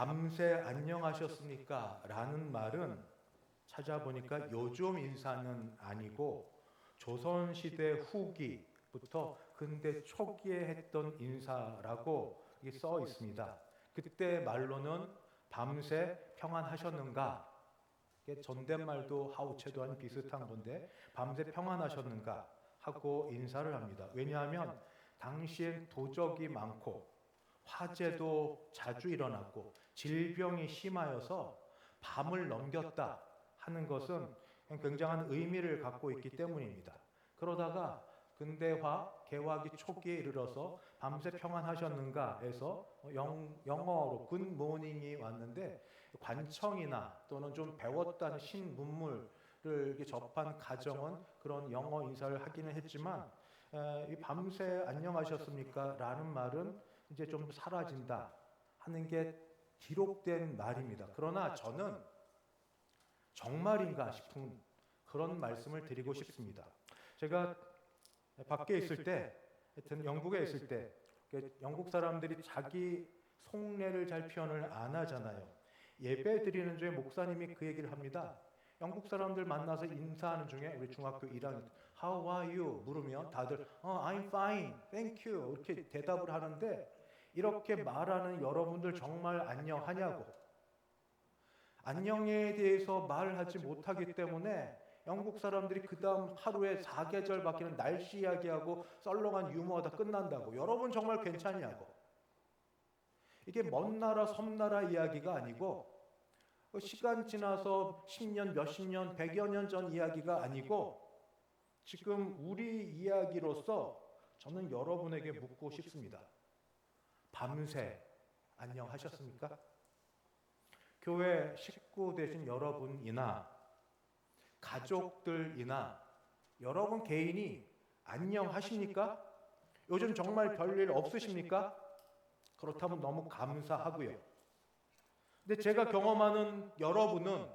밤새 안녕하셨습니까? 라는 말은 찾아보니까 요즘 인사는 아니고 조선시대 후기부터 근대 초기에 했던 인사라고 이게 써 있습니다. 그때 말로는 밤새 평안하셨는가? 이게 존댓말도 하우체도 비슷한 건데 밤새 평안하셨는가? 하고 인사를 합니다. 왜냐하면 당시엔 도적이 많고 화재도 자주 일어났고 질병이 심하여서 밤을 넘겼다 하는 것은 굉장한 의미를 갖고 있기 때문입니다. 그러다가 근대화, 개화기 초기에 이르러서 밤새 평안하셨는가 해서 영어로 굿모닝이 왔는데 관청이나 또는 좀 배웠다는 신문물을 접한 가정은 그런 영어 인사를 하기는 했지만 이 밤새 안녕하셨습니까? 라는 말은 이제 좀 사라진다 하는 게 기록된 말입니다. 그러나 저는 정말인가 싶은 그런 말씀을 드리고 싶습니다. 제가 밖에 있을 때, 하여튼 영국에 있을 때 영국 사람들이 자기 속내를 잘 표현을 안 하잖아요. 예배 드리는 중에 목사님이 그 얘기를 합니다. 영국 사람들 만나서 인사하는 중에 우리 중학교 1학년 How are you? 물으면 다들 I'm fine, thank you 이렇게 대답을 하는데 이렇게 말하는 여러분들 정말 안녕하냐고. 안녕에 대해서 말하지 못하기 때문에 영국 사람들이 그 다음 하루에 4계절 바뀌는 날씨 이야기하고 썰렁한 유머가 다 끝난다고. 여러분 정말 괜찮냐고. 이게 먼 나라 섬나라 이야기가 아니고 시간 지나서 10년, 몇십 년, 100여 년 전 이야기가 아니고 지금 우리 이야기로서 저는 여러분에게 묻고 싶습니다. 밤새 안녕하셨습니까? 교회 식구 되신 여러분이나 가족들이나 여러분 개인이 안녕하십니까? 요즘 정말 별일 없으십니까? 그렇다면 너무 감사하고요. 근데 제가 경험하는 여러분은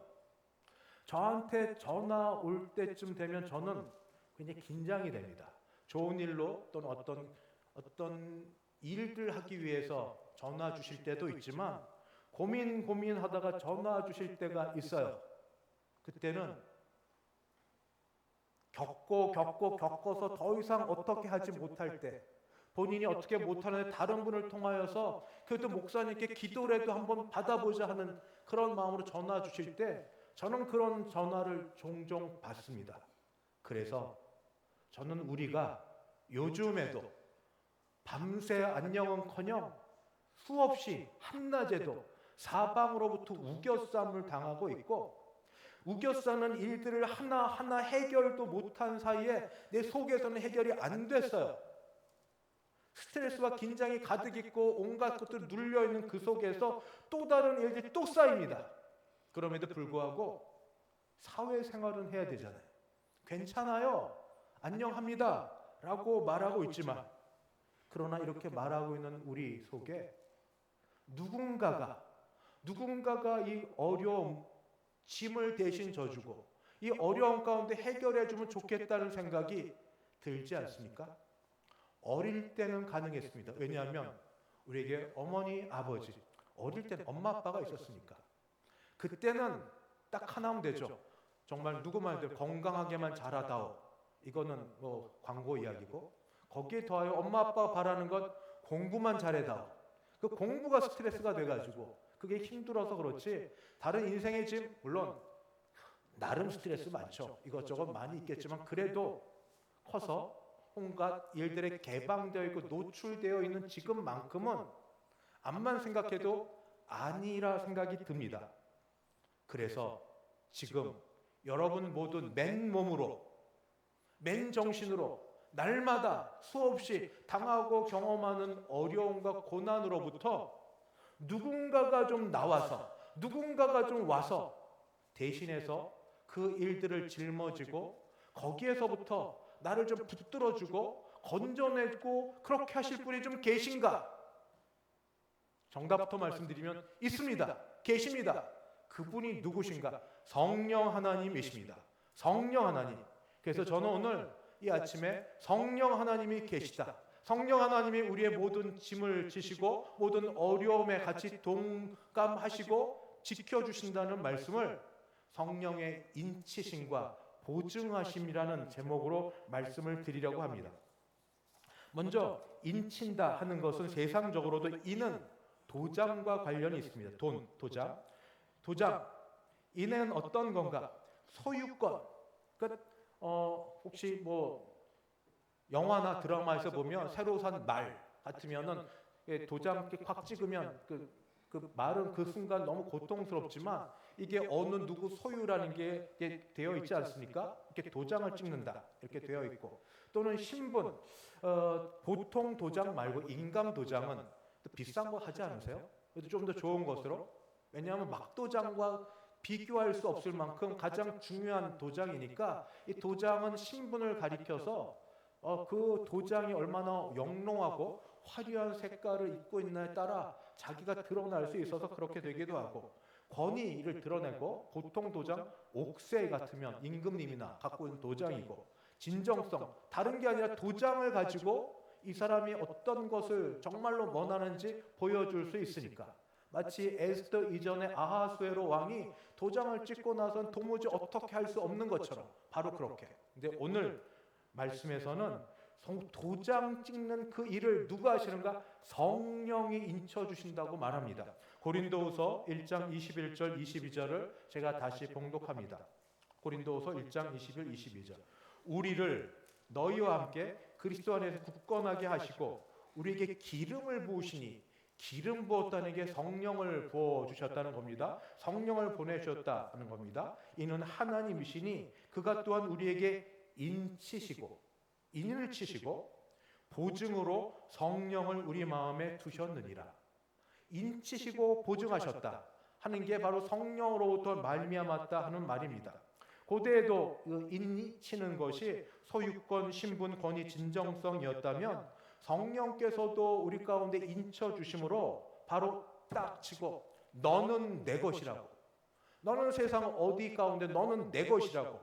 저한테 전화 올 때쯤 되면 저는 굉장히 긴장이 됩니다. 좋은 일로 또는 어떤 일들 하기 위해서 전화 주실 때도 있지만 고민하다가 전화 주실 때가 있어요. 그때는 겪어서 더 이상 어떻게 하지 못할 때 본인이 어떻게 못하는데 다른 분을 통하여서 그래도 목사님께 기도라도 한번 받아보자 하는 그런 마음으로 전화 주실 때 저는 그런 전화를 종종 받습니다. 그래서 저는 우리가 요즘에도 밤새 안녕은커녕 수없이 한낮에도 사방으로부터 우겨쌈을 당하고 있고 우겨싸는 일들을 하나하나 해결도 못한 사이에 내 속에서는 해결이 안 됐어요. 스트레스와 긴장이 가득 있고 온갖 것들 눌려있는 그 속에서 또 다른 일들이 또 쌓입니다. 그럼에도 불구하고 사회생활은 해야 되잖아요. 괜찮아요. 안녕합니다. 라고 말하고 있지만 그러나 이렇게 말하고 있는 우리 속에 누군가가 이 어려움 짐을 대신 져주고 이 어려움 가운데 해결해주면 좋겠다는 생각이 들지 않습니까? 어릴 때는 가능했습니다. 왜냐하면 우리에게 어머니, 아버지, 어릴 때는 엄마, 아빠가 있었으니까. 그때는 딱 하나면 되죠. 정말 누구 말대로 건강하게만 자라다오. 이거는 뭐 광고 이야기고 거기에 더하여 엄마, 아빠가 바라는 건 공부만 잘해다오. 그 공부가 스트레스가 돼가지고 그게 힘들어서 그렇지 다른 인생의 짐 물론 나름 스트레스 많죠. 이것저것 많이 있겠지만 그래도 커서 온갖 일들에 개방되어 있고 노출되어 있는 지금만큼은 암만 생각해도 아니라 생각이 듭니다. 그래서 지금 여러분 모두 맨몸으로 맨정신으로 날마다 수없이 당하고 경험하는 어려움과 고난으로부터 누군가가 좀 나와서 누군가가 좀 와서 대신해서 그 일들을 짊어지고 거기에서부터 나를 좀 붙들어주고 건져내고 그렇게 하실 분이 좀 계신가? 정답부터 말씀드리면 있습니다. 계십니다. 그분이 누구신가? 성령 하나님이십니다. 성령 하나님. 그래서 저는 오늘 이 아침에 성령 하나님이 계시다. 성령 하나님이 우리의 모든 짐을 지시고 모든 어려움에 같이 동감하시고 지켜주신다는 말씀을 성령의 인치심과 보증하심이라는 제목으로 말씀을 드리려고 합니다. 먼저 인친다 하는 것은 세상적으로도 인은 도장과 관련이 있습니다. 도장. 인은 어떤 건가? 소유권. 그러니까 혹시 뭐 영화나 드라마에서 보면 새로 산 말 같으면은 도장 콱 찍으면 그 말은 그 순간 너무 고통스럽지만 이게 어느 누구 소유라는 게 되어 있지 않습니까? 이렇게 도장을 찍는다 이렇게 되어 있고, 또는 신분, 보통 도장 말고 인감 도장은 또 비싼 거 하지 않으세요? 그래도 좀 더 좋은 것으로, 왜냐하면 막도장과 비교할 수 없을 만큼 가장 중요한 도장이니까 이 도장은 신분을 가리켜서 그 도장이 얼마나 영롱하고 화려한 색깔을 입고 있느냐에 따라 자기가 드러날 수 있어서 그렇게 되기도 하고, 권위를 드러내고, 보통 도장 옥새 같으면 임금님이나 갖고 있는 도장이고, 진정성, 다른 게 아니라 도장을 가지고 이 사람이 어떤 것을 정말로 원하는지 보여줄 수 있으니까, 마치 에스더 이전에 아하수에로 왕이 도장을 찍고 나선 도무지 어떻게 할 수 없는 것처럼 바로 그렇게. 근데 오늘 말씀에서는 도장 찍는 그 일을 누가 하시는가? 성령이 인쳐주신다고 말합니다. 고린도후서 1장 21절 22절을 제가 다시 봉독합니다. 고린도후서 1장 21, 22절. 우리를 너희와 함께 그리스도 안에서 굳건하게 하시고 우리에게 기름을 부으시니, 기름 부었다는 게 성령을 부어주셨다는 겁니다. 성령을 보내주셨다는 겁니다. 이는 하나님이시니 그가 또한 우리에게 인을 치시고 보증으로 성령을 우리 마음에 두셨느니라. 인치시고 보증하셨다 하는 게 바로 성령으로부터 말미암았다 하는 말입니다. 고대에도 인이 치는 것이 소유권, 신분, 권위, 진정성이었다면 성령께서도 우리 가운데 인쳐주심으로 바로 딱 치고 너는 내 것이라고, 너는 세상 어디 가운데 너는 내 것이라고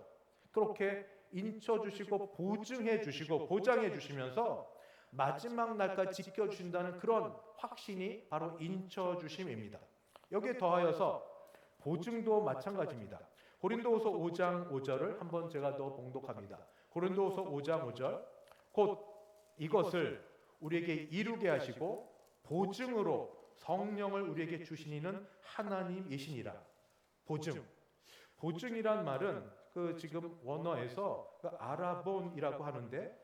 그렇게 인쳐주시고 보증해주시고 보장해주시면서 마지막 날까지 지켜주신다는 그런 확신이 바로 인쳐주심입니다. 여기에 더하여서 보증도 마찬가지입니다. 고린도후서 5장 5절을 한번 제가 더 봉독합니다. 고린도후서 5장 5절. 곧 이것을 우리에게 이루게 하시고 보증으로 성령을 우리에게 주시니는 하나님이시니라. 보증이란 말은 지금 원어에서 아라본이라고 하는데,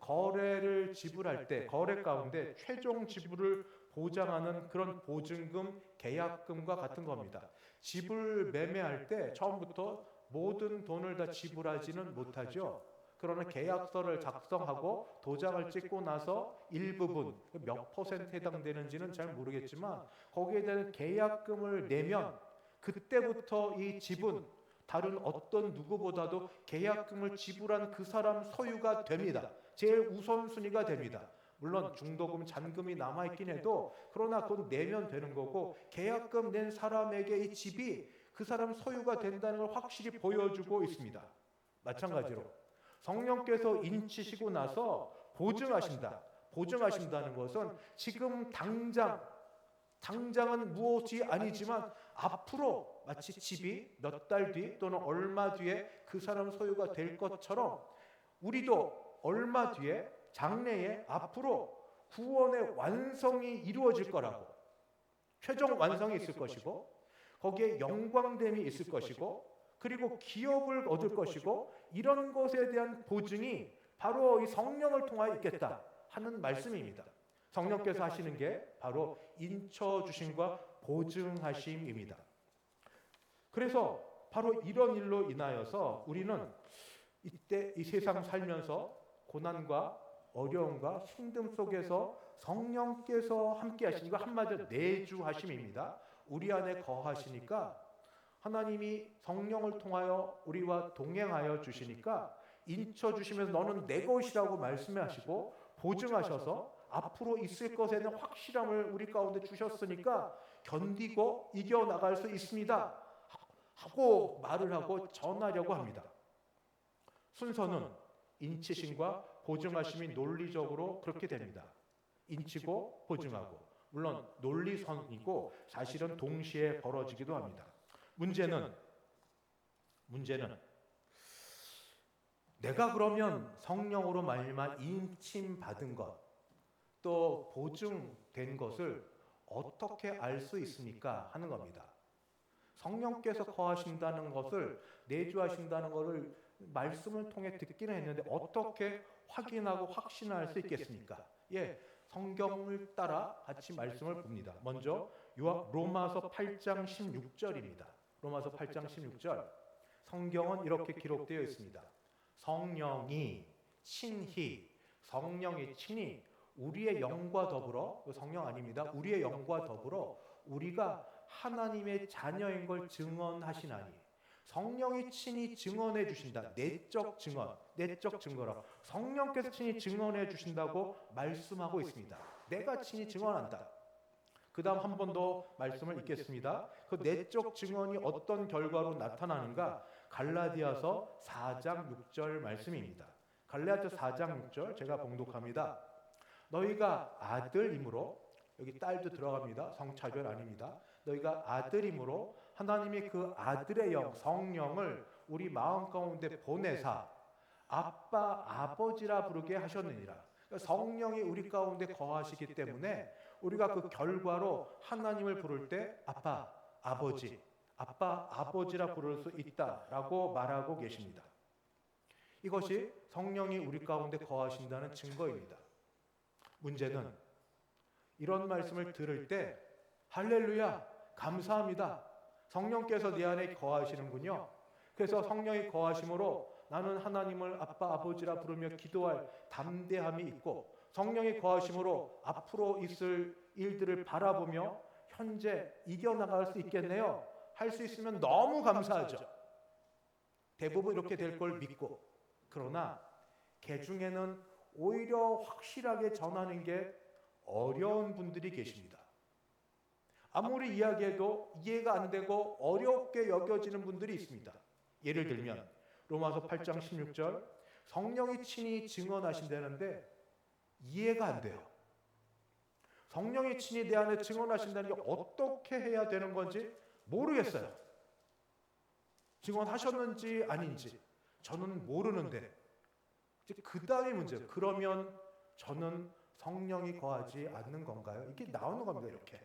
거래를 지불할 때 거래 가운데 최종 지불을 보장하는 그런 보증금, 계약금과 같은 겁니다. 집을 매매할 때 처음부터 모든 돈을 다 지불하지는 못하죠. 그러나 계약서를 작성하고 도장을 찍고 나서 일부분, 몇 퍼센트 해당되는지는 잘 모르겠지만 거기에 대한 계약금을 내면 그때부터 이 집은 다른 어떤 누구보다도 계약금을 지불한 그 사람 소유가 됩니다. 제일 우선순위가 됩니다. 물론 중도금, 잔금이 남아있긴 해도 그러나 그건 내면 되는 거고, 계약금 낸 사람에게 이 집이 그 사람 소유가 된다는 걸 확실히 보여주고 있습니다. 마찬가지로 성령께서 인치시고 나서 보증하신다는 것은 지금 당장은 무엇이 아니지만 앞으로 마치 집이 몇 달 뒤 또는 얼마 뒤에 그 사람 소유가 될 것처럼 우리도 얼마 뒤에 장래에 앞으로 구원의 완성이 이루어질 거라고, 최종 완성이 있을 것이고 거기에 영광됨이 있을 것이고 그리고 기업을 얻을 것이고, 이런 것에 대한 보증이 바로 이 성령을 통하여 있겠다 하는 말씀입니다. 성령께서 하시는 게 바로 인쳐주심과 보증하심입니다. 그래서 바로 이런 일로 인하여서 우리는 이때 이 세상 살면서 고난과 어려움과 힘듦 속에서 성령께서 함께 하시니까, 한마디로 내주하심입니다. 우리 안에 거하시니까 하나님이 성령을 통하여 우리와 동행하여 주시니까 인쳐주시면서 너는 내 것이라고 말씀하시고 보증하셔서 앞으로 있을 것에 대한 확실함을 우리 가운데 주셨으니까 견디고 이겨나갈 수 있습니다 하고 말을 하고 전하려고 합니다. 순서는 인치심과 보증하심이 논리적으로 그렇게 됩니다. 인치고 보증하고. 물론 논리선이고 사실은 동시에 벌어지기도 합니다. 문제는 내가 그러면 성령으로 말미암아 인침받은 것, 또 보증된 것을 어떻게 알 수 있습니까? 하는 겁니다. 성령께서 거하신다는 것을, 내주하신다는 것을 말씀을 통해 듣기는 했는데 어떻게 확인하고 확신할 수 있겠습니까? 예, 성경을 따라 같이 말씀을 봅니다. 먼저 로마서 8장 16절입니다. 로마서 8장 16절. 성경은 이렇게 기록되어 있습니다. 성령이 친히 우리의 영과 더불어, 성령 아닙니다. 우리의 영과 더불어 우리가 하나님의 자녀인 걸 증언하시나니. 성령이 친히 증언해 주신다. 내적 증거라. 성령께서 친히 증언해 주신다고 말씀하고 있습니다. 내가 친히 증언한다. 그 다음 한 번 더 말씀을 읽겠습니다. 그 내적 증언이 어떤 결과로 나타나는가? 갈라디아서 4장 6절 말씀입니다. 갈라디아서 4장 6절 제가 봉독합니다. 너희가 아들이므로, 여기 딸도 들어갑니다. 성차별 아닙니다. 너희가 아들이므로 하나님이 그 아들의 영, 성령을 우리 마음 가운데 보내사 아빠, 아버지라 부르게 하셨느니라. 성령이 우리 가운데 거하시기 때문에 우리가 그 결과로 하나님을 부를 때 아빠, 아버지라 부를 수 있다라고 말하고 계십니다. 이것이 성령이 우리 가운데 거하신다는 증거입니다. 문제는 이런 말씀을 들을 때 할렐루야, 감사합니다. 성령께서 내 안에 거하시는군요. 그래서 성령이 거하심으로 나는 하나님을 아빠, 아버지라 부르며 기도할 담대함이 있고, 성령이 거하심으로 앞으로 있을 일들을 바라보며 현재 이겨나갈 수 있겠네요. 할 수 있으면 너무 감사하죠. 대부분 이렇게 될 걸 믿고. 그러나 개 중에는 오히려 확실하게 전하는 게 어려운 분들이 계십니다. 아무리 이야기해도 이해가 안 되고 어렵게 여겨지는 분들이 있습니다. 예를 들면 로마서 8장 16절, 성령이 친히 증언하신다는데 이해가 안 돼요. 성령이 친히 내 안에 증언하신다는 게 어떻게 해야 되는 건지 모르겠어요. 증언하셨는지 아닌지 저는 모르는데, 그 다음의 문제, 그러면 저는 성령이 거하지 않는 건가요? 이게 나오는 겁니다. 이렇게.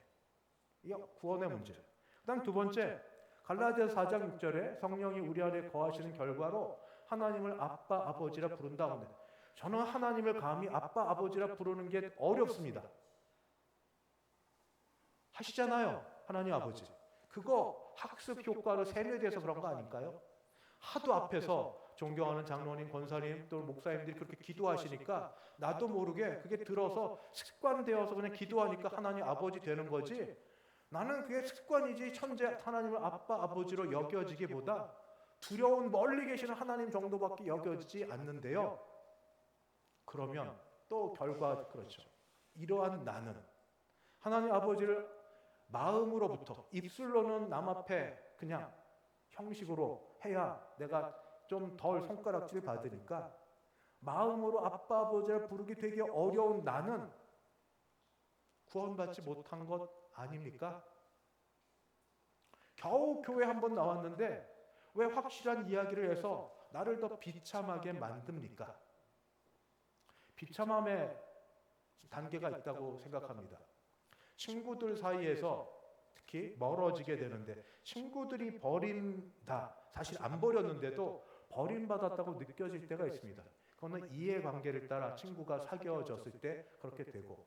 이게 구원의 문제. 그 다음 두 번째, 갈라디아서 4장 6절에 성령이 우리 안에 거하시는 결과로 하나님을 아빠, 아버지라 부른다는데, 저는 하나님을 감히 아빠, 아버지라 부르는 게 어렵습니다. 하시잖아요, 하나님 아버지. 그거 학습 효과로 세뇌돼서 그런 거 아닐까요? 하도 앞에서 존경하는 장로님, 권사님, 또 목사님들이 그렇게 기도하시니까 나도 모르게 그게 들어서 습관되어서 그냥 기도하니까 하나님 아버지 되는 거지, 나는 그게 습관이지 천재 하나님을 아빠, 아버지로 여겨지기보다 두려운 멀리 계시는 하나님 정도밖에 여겨지지 않는데요. 그러면 또 결과, 그렇죠. 이러한 나는 하나님 아버지를 마음으로부터, 입술로는 남 앞에 그냥 형식으로 해야 내가 좀 덜 손가락질 받으니까 마음으로 아빠, 아버지를 부르기 되게 어려운 나는 구원받지 못한 것 아닙니까? 겨우 교회 한번 나왔는데 왜 확실한 이야기를 해서 나를 더 비참하게 만듭니까? 비참함의 단계가 있다고 생각합니다. 친구들 사이에서 특히 멀어지게 되는데, 친구들이 버린다, 사실 안 버렸는데도 버림받았다고 느껴질 때가 있습니다. 그거는 이해관계를 따라 친구가 사귀어졌을 때 그렇게 되고,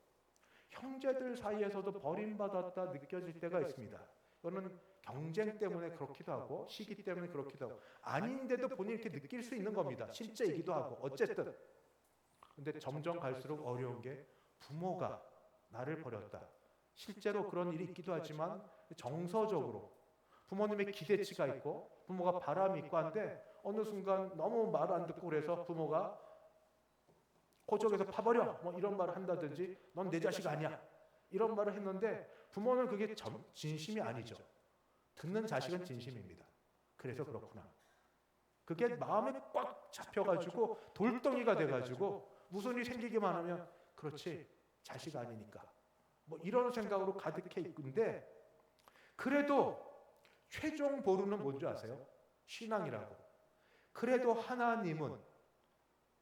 형제들 사이에서도 버림받았다 느껴질 때가 있습니다. 이거는 경쟁 때문에 그렇기도 하고 시기 때문에 그렇기도 하고 아닌데도 본인이 이렇게 느낄 수 있는 겁니다. 실제이기도 하고. 어쨌든 근데 점점 갈수록 어려운 게 부모가 나를 버렸다. 실제로 그런 일이 있기도 하지만 정서적으로 부모님의 기대치가 있고 부모가 바람이 있고 한데 어느 순간 너무 말 안 듣고 그래서 부모가 고적에서 파버려 뭐 이런 말을 한다든지 넌 내 자식 아니야 이런 말을 했는데 부모는 그게 진심이 아니죠. 듣는 자식은 진심입니다. 그래서 그렇구나. 그게 마음에 꽉 잡혀가지고 돌덩이가 돼가지고 무슨 일이 생기기만 하면 그렇지, 자식 아니니까. 뭐 이런 생각으로 가득해 있는데, 그래도 최종 보루는 뭔지 아세요? 신앙이라고. 그래도 하나님은,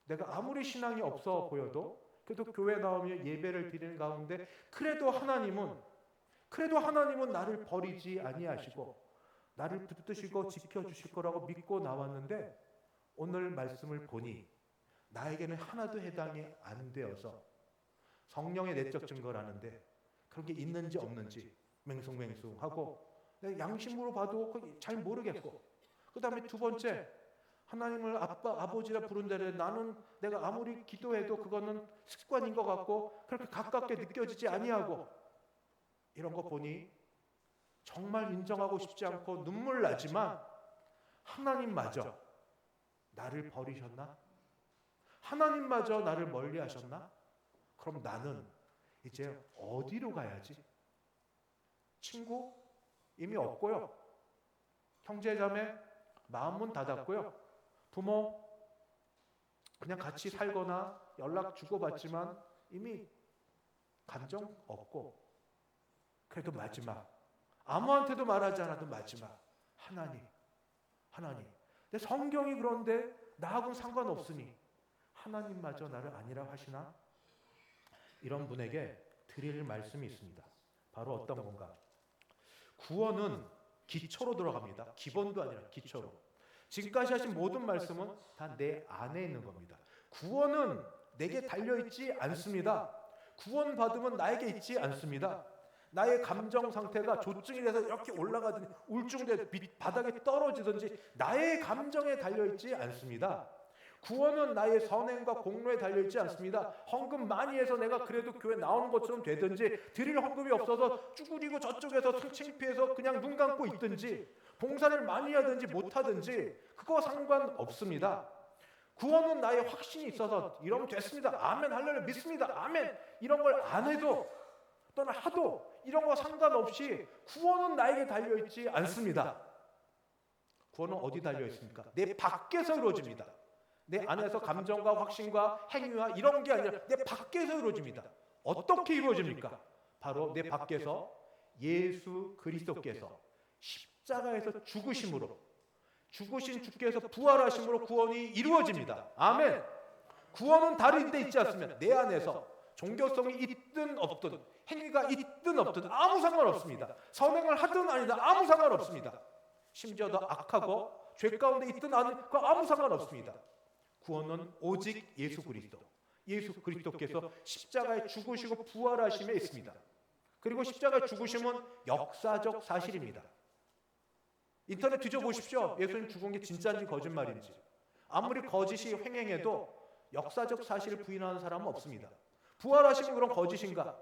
내가 아무리 신앙이 없어 보여도 그래도 교회 나오면 예배를 드리는 가운데 그래도 하나님은 나를 버리지 아니하시고 나를 붙드시고 지켜주실 거라고 믿고 나왔는데, 오늘 말씀을 보니 나에게는 하나도 해당이 안 되어서 성령의 내적 증거라는데 그런 게 있는지 없는지 맹숭맹숭하고 양심으로 봐도 잘 모르겠고, 그 다음에 두 번째, 하나님을 아빠, 아버지라 부른다래 나는 내가 아무리 기도해도 그거는 습관인 것 같고 그렇게 가깝게 느껴지지 아니하고, 이런 거 보니 정말 인정하고 싶지 않고 눈물 나지만, 하나님마저 나를 버리셨나? 하나님마저 나를 멀리 하셨나? 그럼 나는 이제 어디로 가야지? 친구? 이미 없고요. 형제자매? 마음문 닫았고요. 부모? 그냥 같이 살거나 연락 주고받지만 이미 감정 없고, 그래도 마지막, 아무한테도 말하지 않아도 마지막, 하나님. 내 성경이 그런데 나하고는 상관없으니 하나님마저 나를 아니라 하시나? 이런 분에게 드릴 말씀이 있습니다. 바로 어떤 건가? 구원은 기초로 들어갑니다. 기본도 아니라 기초로. 지금까지 하신 모든 말씀은 다 내 안에 있는 겁니다. 구원은 내게 달려있지 않습니다. 구원 받으면 나에게 있지 않습니다. 나의 감정 상태가 조증이 돼서 이렇게 올라가든지 울증돼 바닥에 떨어지든지 나의 감정에 달려있지 않습니다. 구원은 나의 선행과 공로에 달려있지 않습니다. 헌금 많이 해서 내가 그래도 교회 나오는 것처럼 되든지, 드릴 헌금이 없어서 쭈그리고 저쪽에서 창피해서 그냥 눈 감고 있든지, 봉사를 많이 하든지 못하든지 그거 상관없습니다. 구원은 나의 확신이 있어서 이러면 됐습니다, 아멘, 할렐루야, 믿습니다, 아멘, 이런 걸 안 해도 또는 하도 이런 거 상관없이 구원은 나에게 달려있지 않습니다. 구원은 어디 달려있습니까? 내 밖에서 이루어집니다. 내 안에서 감정과 확신과 행위와 이런 게 아니라 내 밖에서 이루어집니다. 어떻게 이루어집니까? 바로 내 밖에서 예수 그리스도께서 십자가에서 죽으심으로, 죽으신 주께서 부활하심으로 구원이 이루어집니다. 아멘. 구원은 다른 데 있지 않습니다. 내 안에서 종교성이 있든 없든, 행위가 있든 없든 아무 상관없습니다. 선행을 하든 아니든 아무 상관없습니다. 심지어 더 악하고 죄 가운데 있든 아니든 아무 상관없습니다. 구원은 오직 예수 그리스도께서 십자가에 죽으시고 부활하심에 있습니다. 그리고 십자가에 죽으심은 역사적 사실입니다. 인터넷 뒤져보십시오. 예수님 죽은 게 진짜인지 거짓말인지. 아무리 거짓이 횡행해도 역사적 사실을 부인하는 사람은 없습니다. 부활하심이 그런 거짓인가?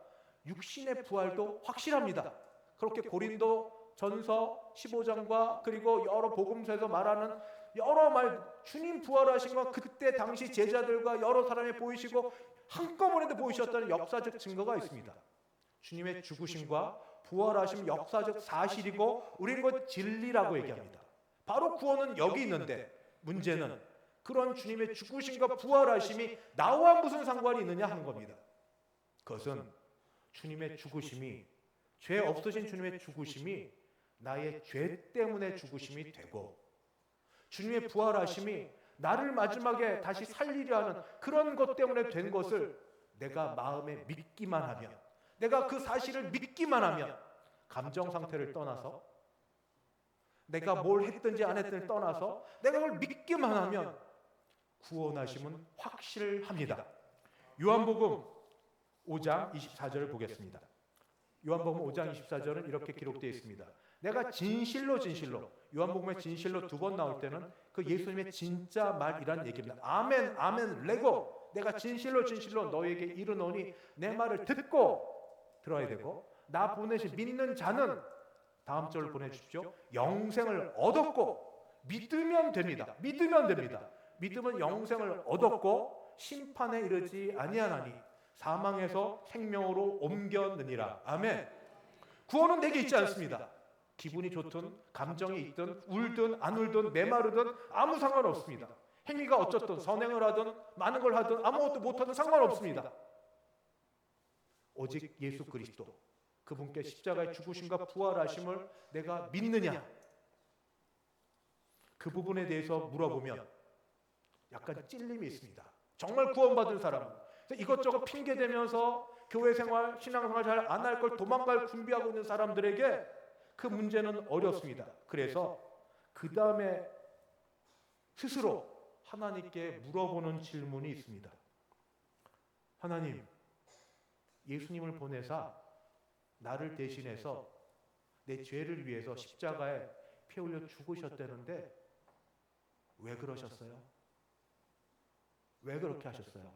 육신의 부활도 확실합니다. 그렇게 고린도 전서 15장과 그리고 여러 복음서에서 말하는 여러 말, 주님 부활하신 건 그때 당시 제자들과 여러 사람이 보이시고 한꺼번에 보이셨다는 역사적 증거가 있습니다. 주님의 죽으심과 부활하심 역사적 사실이고 우리는 그 진리라고 얘기합니다. 바로 구원은 여기 있는데, 문제는 그런 주님의 죽으심과 부활하심이 나와 무슨 상관이 있느냐 하는 겁니다. 그것은 주님의 죽으심이, 죄 없으신 주님의 죽으심이 나의 죄 때문에 죽으심이 되고, 주님의 부활하심이 나를 마지막에 다시 살리려 하는 그런 것 때문에 된 것을 내가 마음에 믿기만 하면, 내가 그 사실을 믿기만 하면, 감정 상태를 떠나서 내가 뭘 했든지 안 했든지 떠나서 내가 그걸 믿기만 하면 구원하심은 확실합니다. 요한복음 5장 24절을 보겠습니다. 요한복음 5장 24절은 이렇게 기록되어 있습니다. 내가 진실로, 요한복음에 진실로 두 번 나올 때는 그 예수님의 진짜 말이란 얘기입니다. 아멘, 아멘, 레고. 내가 진실로 너에게 이르노니 내 말을 듣고 들어야 되고, 나 보내신 믿는 자는, 다음 절을 보내주십시오, 영생을 얻었고, 믿으면 됩니다. 믿으면 영생을 얻었고 심판에 이르지 아니하나니 사망에서 생명으로 옮겼느니라. 아멘. 구원은 내게 있지 않습니다. 기분이 좋든 감정이 있든 울든 안 울든 메마르든 아무 상관없습니다. 행위가 어쨌든 선행을 하든 많은 걸 하든 아무것도 못하든 상관없습니다. 오직 예수 그리스도 그분께 십자가의 죽으심과 부활하심을 내가 믿느냐, 그 부분에 대해서 물어보면 약간 찔림이 있습니다. 정말 구원받은 사람은 이것저것 핑계대면서 교회 생활, 신앙생활 잘 안 할 걸 도망갈 준비하고 있는 사람들에게 그 문제는 어렵습니다. 그래서 그 다음에 스스로 하나님께 물어보는 질문이 있습니다. 하나님, 예수님을 보내사 나를 대신해서 내 죄를 위해서 십자가에 피 흘려 죽으셨다는데 왜 그러셨어요? 왜 그렇게 하셨어요?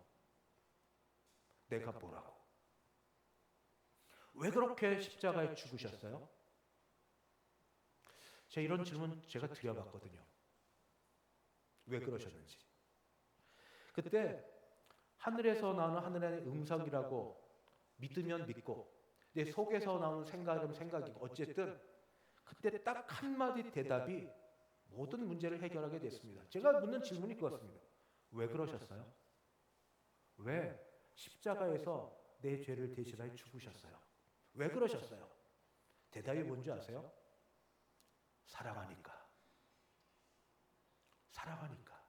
내가 뭐라고? 왜 그렇게 십자가에 죽으셨어요? 제가 이런 질문 제가 드려봤거든요. 왜 그러셨는지. 그때 하늘에서 나오는 하늘의 음성이라고 믿으면 믿고 내 속에서 나오는 생각이면 생각이고 어쨌든 그때 딱 한마디 대답이 모든 문제를 해결하게 됐습니다. 제가 묻는 질문이 그렇습니다. 왜 그러셨어요? 왜 십자가에서 내 죄를 대신하여 죽으셨어요? 왜 그러셨어요? 대답이 뭔지 아세요? 사랑하니까. 사랑하니까.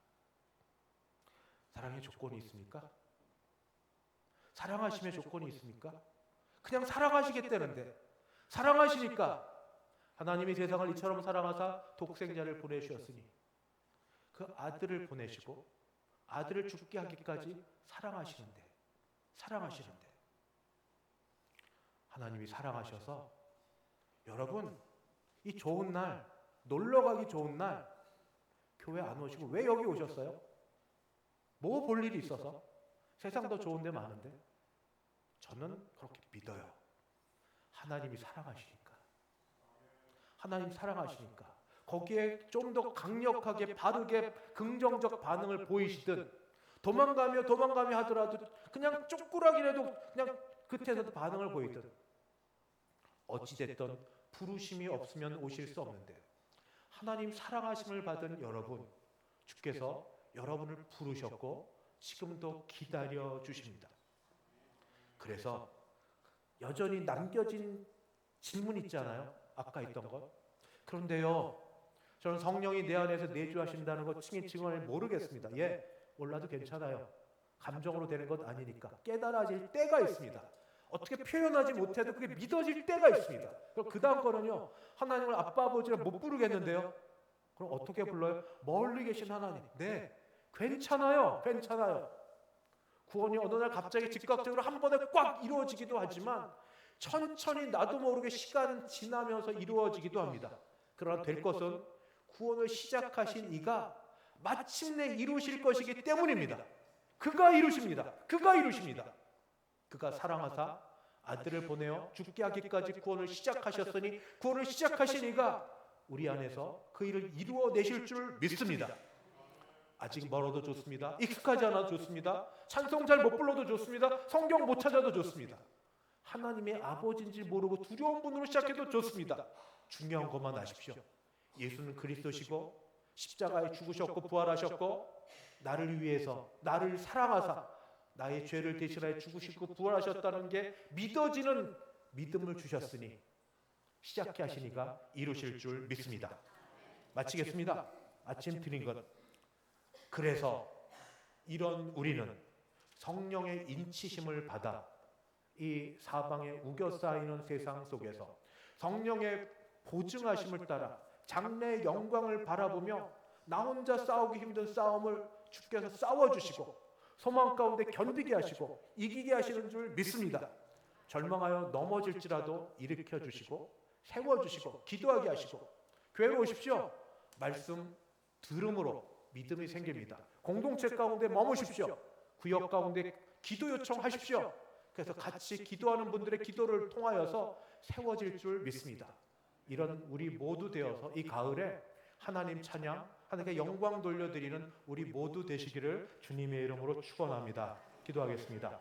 사랑의 조건이 있습니까? 사랑하심의 조건이 있습니까? 그냥 사랑하시겠다는데 사랑하시니까 하나님이 세상을 이처럼 사랑하사 독생자를 보내주셨으니 그 아들을 보내시고 아들을 죽게 하기까지 사랑하시는데 하나님이 사랑하셔서 여러분 이 좋은 날 놀러가기 좋은 날 교회 안 오시고 왜 여기 오셨어요? 뭐 볼 일이 있어서? 세상 더 좋은 데 많은데 저는 그렇게 믿어요. 하나님이 사랑하시니까. 하나님 사랑하시니까 거기에 좀 더 강력하게 바르게 긍정적 반응을 보이시든 도망가며 하더라도 그냥 쪼꾸라기라도 그냥 끝에서도 반응을 보이든 어찌됐든 부르심이 없으면 오실 수 없는데 하나님 사랑하심을 받은 여러분, 주께서 여러분을 부르셨고 지금도 기다려 주십니다. 그래서 여전히 남겨진 질문 있잖아요. 아까 있던 것. 그런데요, 저는 성령이 내 안에서 내주하신다는 것 칭을 모르겠습니다. 예, 몰라도 괜찮아요. 감정으로 되는 것 아니니까. 깨달아질 때가 있습니다. 어떻게 표현하지 못해도 그게 믿어질 때가 있습니다. 그럼 그 다음 거는요, 하나님을 아빠 아버지를 못 부르겠는데요. 그럼 어떻게 불러요? 멀리 계신 하나님. 네, 괜찮아요. 구원이 어느 날 갑자기 즉각적으로 한 번에 꽉 이루어지기도 하지만 천천히 나도 모르게 시간은 지나면서 이루어지기도 합니다. 그러나 될 것은 구원을 시작하신 이가 마침내 이루실 것이기 때문입니다. 그가 이루십니다. 그가 사랑하사 아들을 보내어 죽게 하기까지 구원을 시작하셨으니 구원을 시작하신 이가 우리 안에서 그 일을 이루어내실 줄 믿습니다. 아직 멀어도 좋습니다. 익숙하지 않아도 좋습니다. 찬송 잘 못 불러도 좋습니다. 성경 못 찾아도 좋습니다. 하나님의 아버지인지 모르고 두려운 분으로 시작해도 좋습니다. 중요한 것만 아십시오. 예수는 그리스도시고 십자가에 죽으셨고 부활하셨고 나를 위해서 나를 사랑하사 나의 죄를 대신하여 죽으시고 부활하셨다는 게 믿어지는 믿음을 주셨으니 시작해 하시니가 이루실 줄 믿습니다. 마치겠습니다. 아침 드린 것. 그래서 이런 우리는 성령의 인치심을 받아 이 사방에 우겨 쌓이는 세상 속에서 성령의 보증하심을 따라 장래의 영광을 바라보며 나 혼자 싸우기 힘든 싸움을 주께서 싸워주시고 소망 가운데 견디게 하시고 이기게 하시는 줄 믿습니다. 절망하여 넘어질지라도 일으켜 주시고 세워주시고 기도하게 하시고 교회로 오십시오. 말씀 들음으로 믿음이 생깁니다. 공동체 가운데 머무십시오. 구역 가운데 기도 요청하십시오. 그래서 같이 기도하는 분들의 기도를 통하여서 세워질 줄 믿습니다. 이런 우리 모두 되어서 이 가을에 하나님 찬양, 하나님께 영광 돌려드리는 우리 모두 되시기를 주님의 이름으로 축원합니다. 기도하겠습니다.